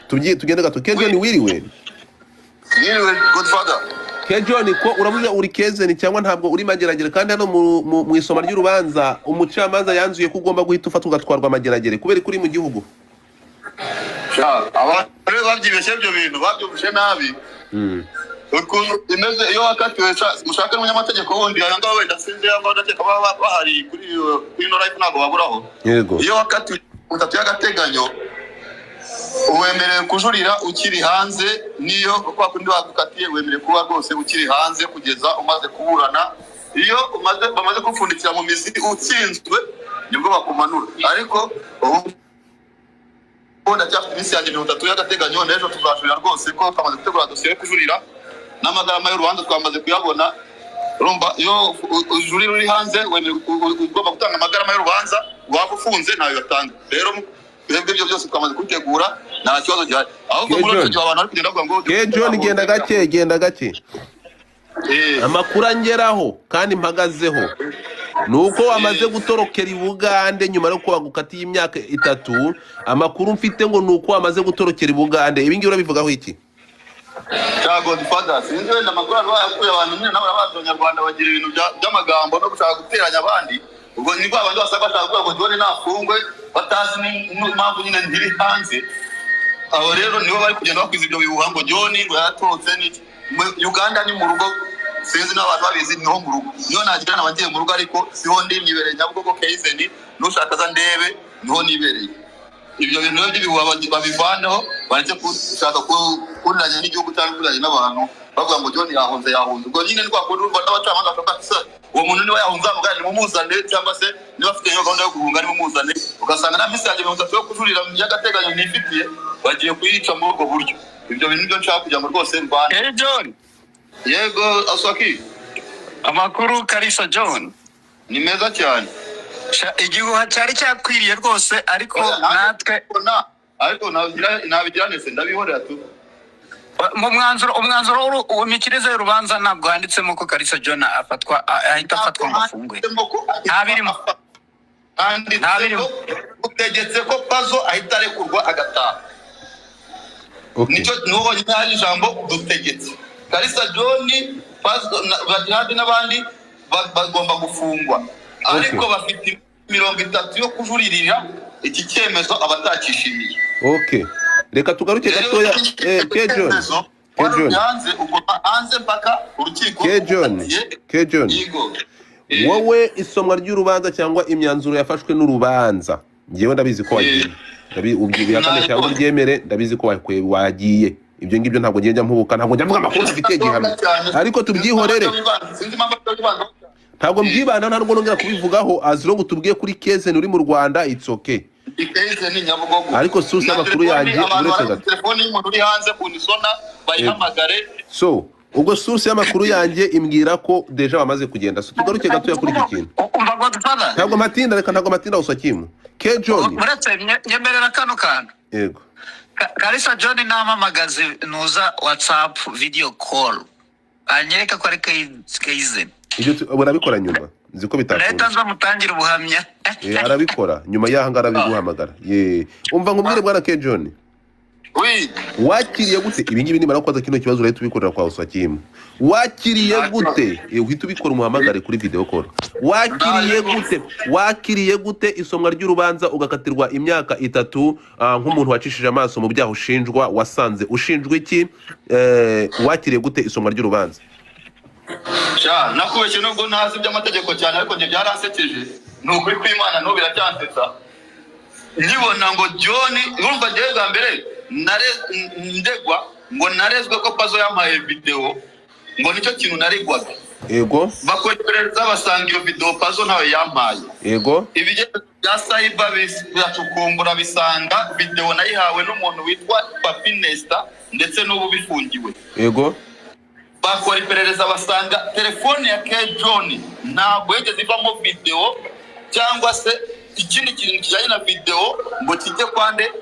tugende gato. Kejon wiriwe Godfather. Kejon ko uravuze uri Kezeni cyangwa ntabwo uri Mageragere kandi hano mu isoma ry'urubanza umucamanza yanzuye ko ugomba guhita ufatwa ugatwarwa Mageragere kubera kuri mu gihugu. Abare babyibeshye ibyo bintu babyumvise nabi. Imeze iyo wakatiwe mushaka n'umunyamategeko wundi yanga wenda sinze yanga udateka bahari kuri no life ntago baburaho. Yego. Iyo wakatiwe utatu y'agateganyo uwemerewe kujurira ukiri hanze niyo kwa kundi bagukatiye wemerewe kuba rwose ukiri hanze kugeza umaze kuburana. Iyo bamaze kufundikira mu mizi utsinzwe nibwo bakumanura. Ariko ndacyafite iminsi yanjye 30 y'agateganyo n'ejo tuzajurira rwose ko twamaze gutegura dosiye yo kujurira n'amagarama y'urubanza twamaze kuyabona. Urumva iyo ujurira uri hanze wemerewe ugomba gutanga amagarama y'urubanza waba ufunze nayo yatanga. Rero ibyo byose twamaze kubitegura nta kibazo gihari. Ahubwo muri cyo abantu ari kugenda bavuga ngo Kejon genda gake. Amakuru angeraho kandi mpagazeho nuko wamaze gutorokera i Bugande nyuma yo kwagukatiye imyaka 3. Amakuru mfite ngo nuko wamaze gutorokera i Bugande. Ibi ngiye urabivugaho iki? Godfather sinzi wenda amakuru yakuye abantu nyine nabo abazonyarwanda bagira ibintu by'amagambo no gushaka guteranya abandi. Ubwo nibwo abantu basaba bashaka kuvuga ngo John nafungwe batazi n'impamvu nyine ndiri hanze. Aho rero nibo bari kugenda bakwiza ibyo bihuha ngo John ngo yatorotse n'iki. Uganda ni mu rugo sinzi n'abantu babizi niho mu rugo. Niyo nagira nabagiye mu rugo ariko siho ndi nibereye Nyabugogo Kezeni nushaka za ndebe niho nibereye. Ibyo bintu by'ibihuha babivanaho baretse gushaka kunanya n'igihugu cyangwa kunanya n'abantu bavuga ngo John yahunze. Ubwo nyine ni kwa kundi urumva n'abacamanza bakakisa uwo muntu niwe yahunze amugani mu muzane cyangwa se niba afite iyo gahunda yo guhunga ni mu muzane ugasanga na misi yanjye 30 yo kujurira mu y'agateganyo nifitiye bagiye kuyica muri ubwo buryo. Ibyo bintu byo nshaka kujya mu rwose mbana. John. Yego Aswaki. Amakuru Kalisa John. Ni meza cyane. Igihuha cyari cyakwiriye rwose ariko natwe ariko nabigira nese ndabihorera tu. Mu umwanzuro w'imikirize y'urubanza ntabwo handitsemo ko Kalisa John ahita afatwa ngo afungwe. Ntabirimo. Utegetse ko Pazo ahita arekurwa agataha. Nicyo nuho nyari ijambo dutegetse. Kalisa John Pazo bajihadi n'abandi bagomba gufungwa. Ariko bafite 30 yo kujuririra iki cyemezo abatakishimiye. Okay. Reka tugaruke gatoya Kejon hanze mpaka urukiko Kejon wowe isomwa ry'urubanza cyangwa imyanzuro yafashwe n'urubanza ngiye ndabizi ko wagiye ubwiye akane cyangwa uryemere ndabizi ko wagiye ibyo ngibyo ntabwo ngiye njya mpubuka ntabwo njya mvuga amakuru afite gihamya ariko tubyihorere ntabwo mbyibana ntabwo nongera kubivugaho aziro gutubwiye kuri Kezeni uri mu Rwanda it's okay. Kezeni Nyabugogo ariko source y'amakuru yanjye uretse gato telefone y'umuntu uri hanze kunisona bayihamagare. So ubwo source y'amakuru yanjye imbwira ko deja bamaze kugenda. So tugaruke gato ya kuri iki kintu ntabwo matinda reka ntabwo matinda usakimu Kejon uretse nyemerera kano kantu. Yego Kalisa John namamagaze nuza WhatsApp video call anyereka ko ari Kezeni. Ibyo urabikora nyuma nziko bitakunda. Leta nzamutangira ubuhamya. Arabikora nyuma yahangara biguhamagara. Umva nkubwire bwana Kejon. Wakiriye gute ibi ngibi nimara kwaza kino kibazo leta ubikorera kwa Uswakimu. Wakiriye gute uhita ubikora umuhamagare kuri video call. Wakiriye gute isomwa ry'urubanza ugakatirwa imyaka 3 nk'umuntu wacishije amaso mu byaha ushinjwa wasanze ushinjwe iki wakiriye gute isomwa ry'urubanza? Nakubeshye nubwo ntazi by'amategeko cyane ariko nje byarasekeje nukuri kw'Imana no biracyansetsa nkibona ngo John urumva ngiye bwa mbere ndegwa ngo narezwe ko Pazo yampaye video ngo nicyo kintu naregwaga. Yego bakwegereza basanga iyo video Pazo ntawe yampaye. Yego ibigeze bya cyber byacukumbura bisanga video nayihawe n'umuntu witwa Papi Nesta ndetse n'ubu bifungiwe. Yego bakora iperereza basanga telefone ya Kejon ntabwo yigeze ivamo video cyangwa se ikindi kintu kijanye na video ngo kijye kwande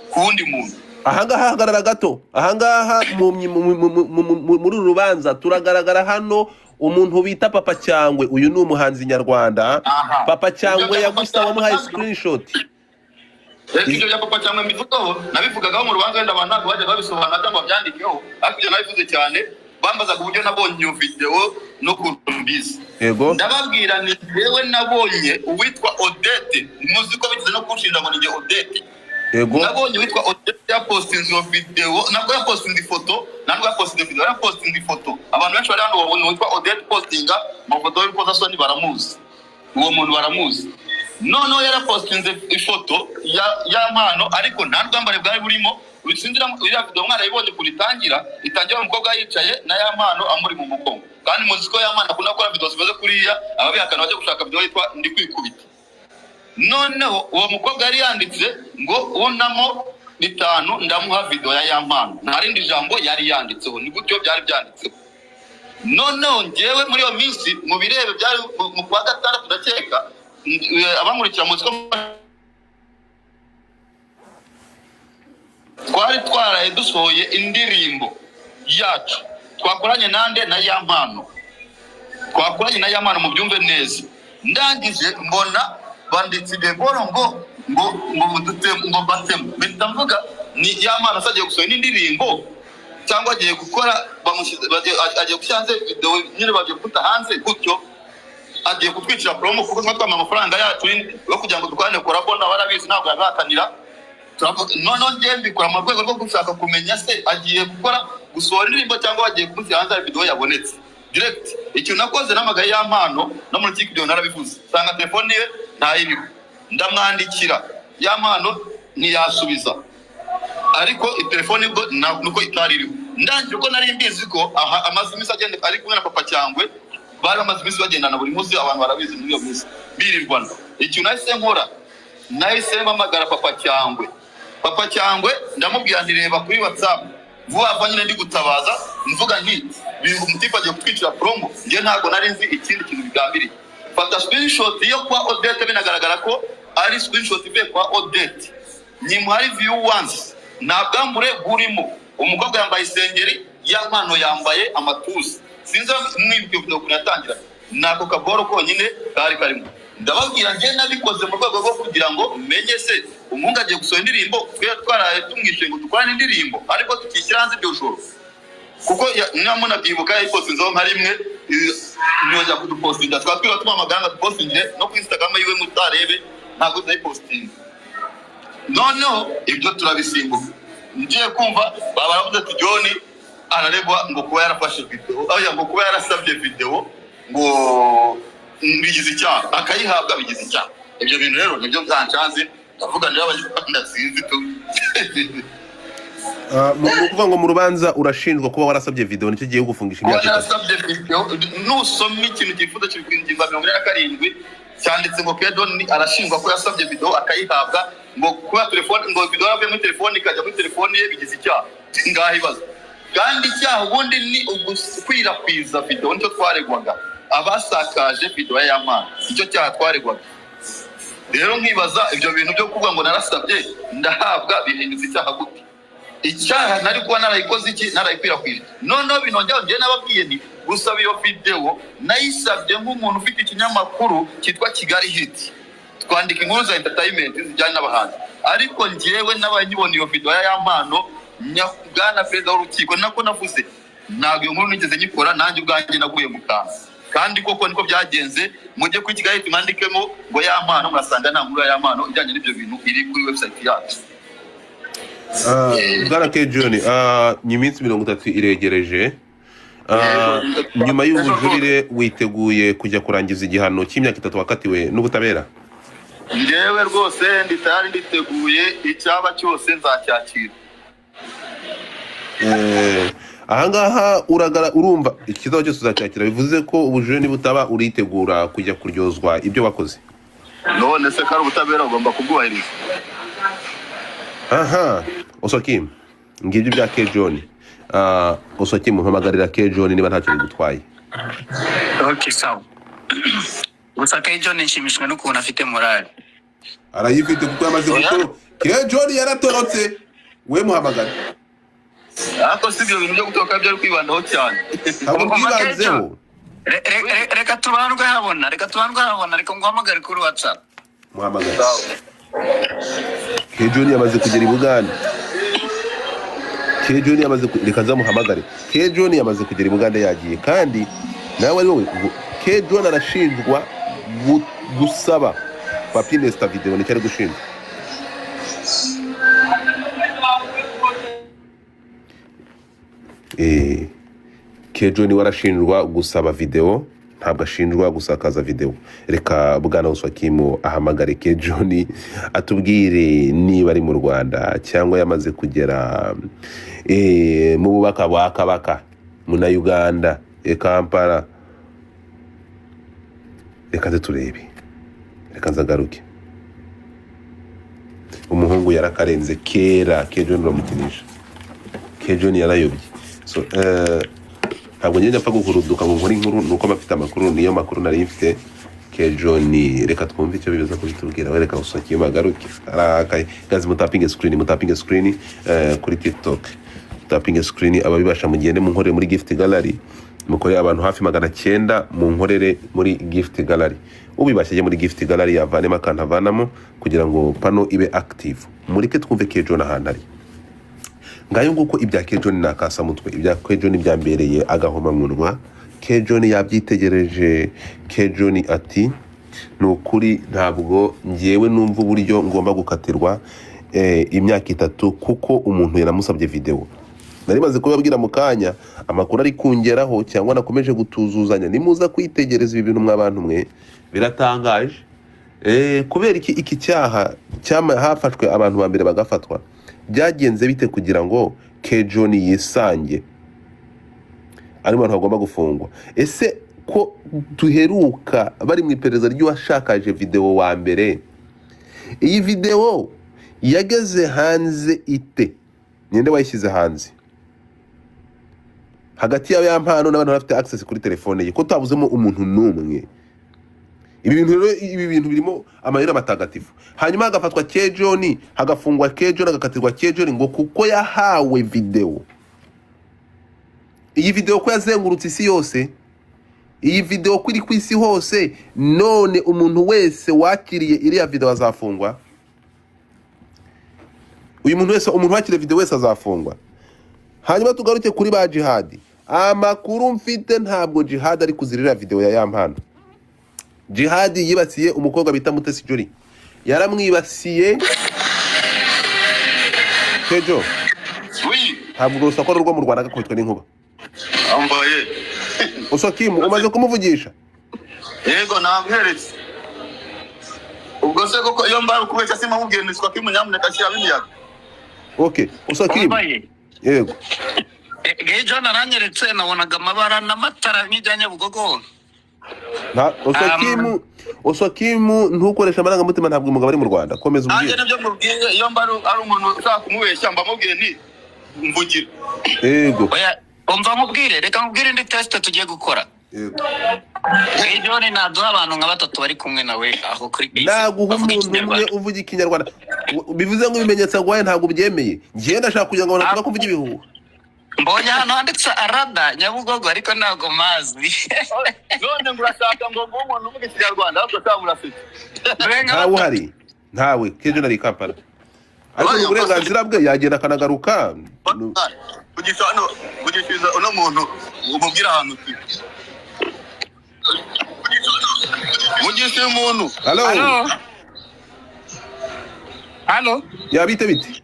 kundi muntu. Ahangaha hagarara gato ahangaha muri rubanza turagaragara hano umuntu bita Papa Cyangwe. Uyu ni umuhanzi nyarwanda. Papa Cyangwe yagusa wamuhaye screenshot. reka ibyo bya papa cyangwa mbivugaho nabivugagaho mu rubanza wenda abantu ntabwo bajya babisobanura cyangwa byandikeho ariko ibyo nabivuze cyane bambazaga uburyo nabonye iyo video no kumbizi yego ndababwira ni jewe nabonye uwitwa Odette muzi ko bigize no kunshinja ngo ni Odette yego nabonye uwitwa Odette ya posting iyo video nabwo ya posting ifoto nabwo ya posting video ya posting ifoto abantu benshi bari hano babona uwitwa Odette postinga amafoto y'uko soni baramuzi uwo muntu baramuzi no yara postinze ifoto ya mpano ariko nta rwambare bwari burimo usinzira iriya video mwana yibonye kuritangira itangira umukobwa yicaye na ya mpano amuri mu mugongo kandi muzi ko ya mpano akunda gukora video zimaze kuriya ababihakana bajya gushaka video yitwa ndi kwikubita noneho uwo mukobwa yari yanditse ngo unamo 5 ndamuha video ya mpano nta rindi jambo yari yanditseho ni gutyo byari byanditseho noneho ngewe muri iyo minsi mu birebe byari mu kwa gatandatu ndakeka abankurikira muzi ko twari dusohoye indirimbo yacu twakoranye nande na ya mpano twakoranye na ya mpano mu byumve neza ndangije mbona banditse deboro ngo batemu mpita mvuga ni ya mpano asagiye gusohora indirimbo cyangwa agiye gukora agiye gushanze video nyine bagiye kuta hanze gutyo agiye kutwicira promo kuko twatwama amafaranga yacu yo kugira ngo dukwane korabona barabizi ntabwo yazatanira no ngembi kwa mu rwego rwo gushaka kumenya se agiye gukora gusohora indirimbo cyangwa agiye kumusyanza video yabonetse direct icyo nakoze namagaye ya mpano no muri video narabivuze sanga telefone ye ntayiriho ndamwandikira ya mpano ntiyasubiza ariko telefone ubwo nuko itaririho ndangije uko nari mbizi ko amazimisi agenda ari kumwe na papa cyangwe bari amazimisi bagendana buri munsi abantu barabizi muri iyo minsi birirwana icyo nahise nkora nahise mpamagara papa cyangwe ndamubwira ntireba kuri WhatsApp vuba nyine ndi gutabaza mvuga nti bintu umutipa agiye kutwicira promo nge ntago nari nzi ikindi kintu bigambiriye fata screenshot yo kwa Odette binagaragara ko ari screenshot ibe kwa Odette ni muri view once nabwambure burimo umukobwa yambaye isengeri ya mpano yambaye amatusi sinza mwibyo video kunatangira nako kaboro konyine kari karimo ndababwira nge nabikoze mu rwego rwo kugira ngo menye se umunga agiye gusohora indirimbo twaraye tumwishe ngo dukwane indirimbo ariko tukishyira hanze ibyo joro kuko namuna byibuka yayiposte nzo nka rimwe nyoja kudupostinga twatwiba tumamaganga dupostinge no ku Instagram yiwe mutarebe ntabwo ndayipostinga no ibyo turabisimbuka ngiye kumva baravuze ati John araregwa ngo kuba yarafashe video ngo kuba yarasabye video ngo bigize icyaha akayihabwa bigize icyaha ibyo bintu rero nibyo byancanze ndavuga nje abanyarwanda sinzi tu kuvuga ngo mu rubanza urashinjwa kuba warasabye video nicyo giye gufungisha imyaka yarasabye video nusomye ikintu kifuza kiri kwinjimba 27 cyanditse ngo Kedon arashinjwa ko yasabye video akayihabwa ngo kuba telefone ngo video yavuye muri telefone ikajya muri telefone ye bigize icyaha ngaho ibaza kandi icyaha ubundi ni ugukwirakwiza video nicyo twaregwaga abasakaje video ya mpano icyo cyaha twaregwaga rero nkibaza ibyo bintu byo kuvuga ngo narasabye ndahabwa bihindutse icyaha gute icyaha nari kuba narayikoze iki narayikwirakwije noneho binongera ngiye nababwiye ni gusaba iyo video nayisabye nk'umuntu ufite ikinyamakuru cyitwa Kigali Hit twandika inkuru za entertainment zijyanye n'abahanzi ariko ngewe n'abanyibona iyo video ya mpano nyabwana perezida w'urukiko nako navuze ntabwo iyo nkuru nigeze nyikora nanjye ubwanjye naguye mu kantu kandi koko niko byagenze mujye kuri Kigali Hit mwandikemo ngo ya mpano murasanga nta nkuru ya mpano ijyanye n'ibyo bintu iri kuri website yacu Bwana John ni iminsi 30 iregereje nyuma y'ubujurire witeguye kujya kurangiza igihano cy'imyaka 3 wakatiwe n'ubutabera ndewe rwose nditari nditeguye icyaba cyose nzacyakira ahangaha urumva ikibazo cyose uzacyakira bivuze ko ubujurire nibutaba uritegura kujya kuryozwa ibyo wakoze none se kari ubutabera ugomba kubwubahiriza aha Osokim ngibyo bya John Osokim mpamagarira John niba ntacyo bigutwaye okay sawa gusa John nshimishwe no kubona afite morale arayifite kuko yamaze gukora John yaratorotse we muhamagara ako sibyo bintu byo gutoka byo kwibandaho cyane ntabwo bwibanzeho reka tubandwe habona reka nguhamagare kuri WhatsApp muhamagara Kejoni yamaze kugera i Buganda. Kejoni yamaze reka nzamuhamagare. Kejoni yamaze kugera i Buganda yagiye kandi nawe ari wowe. Kejoni arashinjwa gusaba papier nesta video ni cyari gushinjwa. Kejoni warashinjwa gusaba video, ntabwo ashinjwa gusakaza video. Reka Bwana Uswakimu ahamagare Kejoni atubwire niba ari mu Rwanda cyangwa yamaze kugera mu bubaka bwa Kabaka mu na Uganda Kampala. Reka turebe, reka nzagaruke. Umuhungu yarakarenze kera. Kejoni bamukinisha. Kejoni yarayobye. So ntabwo ngende apfa gukuruduka ngo nkore inkuru nuko bafite amakuru, niyo makuru nari mfite. Kejoni reka twumve icyo bibaza kubitubwira. Wereka Uswakimu agaruke. Arakaye gazi mutapinge screen kuri TikTok. Mutapinge screen ababibasha mugende mu nkore muri gift gallery. Mukorera abantu hafi 900 mu nkorere muri gift gallery. Ubibashye muri gift gallery yavanemo akantavanamo kugira ngo pano ibe active. Murike twumve Kejoni ahandari. Ngayo nguko ibya Kejoni nakasa mutwe, ibya Kejoni byambereye agahoma munwa. Kejoni yabyitegereje. Kejoni ati nukuri ntabwo ngiyewe numva uburyo ngomba gukatirwa imyaka 3 kuko umuntu yaramusabye video. Nari maze kubabwira mu kanya amakuru ari kungeraho cyangwa nakomeje gutuzuzanya. Nimuza kwitegereza ibi bintu mw'abantu mwe biratangaje. Kubera iki cyaha hafashwe abantu ba mbere bagafatwa. Byagenze bite kugira ngo Kejoni yisange ari abantu bagomba gufungwa? Ese ko duheruka bari mu iperereza ry'uwashakaje video wa mbere, iyi video yageze hanze ite? Ninde wayishyize hanze? Hagati y'abampano n'abantu bafite access kuri telefone ye ko tabuzemo umuntu numwe. Ibi bintu birimo amayira matagatifu. Hanyuma hagafatwa Kejoni, hagafungwa Kejoni, agakatirwa Kejoni ngo kuko yahawe video. Iyi video ko yazengurutse isi yose, iyi video kuri ku isi hose, none umuntu wese wakiriye iriya video azafungwa. Uyu muntu wese, umuntu wakiriye video wese azafungwa. Hanyuma tugaruke kuri ba Jihad. Amakuru mfite ntabwo Jihad ari kuzirira video ya yampano. Jihad yibasiye umukobwa bita Mutesi Jolly. Yaramwibasiye. Kejo. Oui. Ntabwo usakora rwo mu Rwanda gakubitwa n'inkuba. Ambaye. Uswakimu umaze kumuvugisha? Yego namweretse. Ubwo se koko iyo mbara kubeshya sima mubwiye ni Uswakimu nyamuneka shyira bimiyaga. Okay, Uswakimu. Yego. Kejoni aranyeretse nabonaga amabara n'amatara n'ijyanye Bugogo. Uswakimu ntukoresha amarangamutima, ntabwo umugabo ari mu Rwanda. Komeza ubwire. Nibyo mubwiye iyo mbara ari umuntu ushaka kumubeshya mba mubwiye ni mvugira. Yego. Oya umva mubwire, reka mubwire indi test tugiye gukora. Yego. Kejoni naduha abantu nka 3 bari kumwe nawe aho kuri base. Naguha umuntu umwe uvuga ikinyarwanda. Bivuze ngo ibimenyetso gwaye ntabwo byemeye. Ngiye ndashaka kugira ngo abantu bakuvuge ibihuha. Mbonye hano handitse Arada Nyabugogo ariko ntabwo mazi. None ngurashaka ngo umuntu uvuga ikinyarwanda ahubwo cyamurafite. Ntawe uhari. Ntawe. Kejoni ari Kampala. Ariko uburenganzira bwe yagenda akanagaruka. Kugishiza uno muntu umubwira ahantu uti. Mugishe umuntu. Halo. Yabite biti?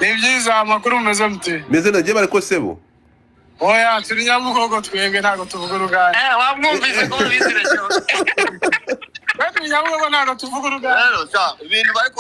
Nibyiza amakuru meze mute? Meze nagiye bariko sebo. Oya turi Nyabugogo twebwe ntago tuvuga uruganda. Wamwumvise ko bizire cyo. Turi Nyabugogo ntago tuvuga uruganda. Rero ibintu bari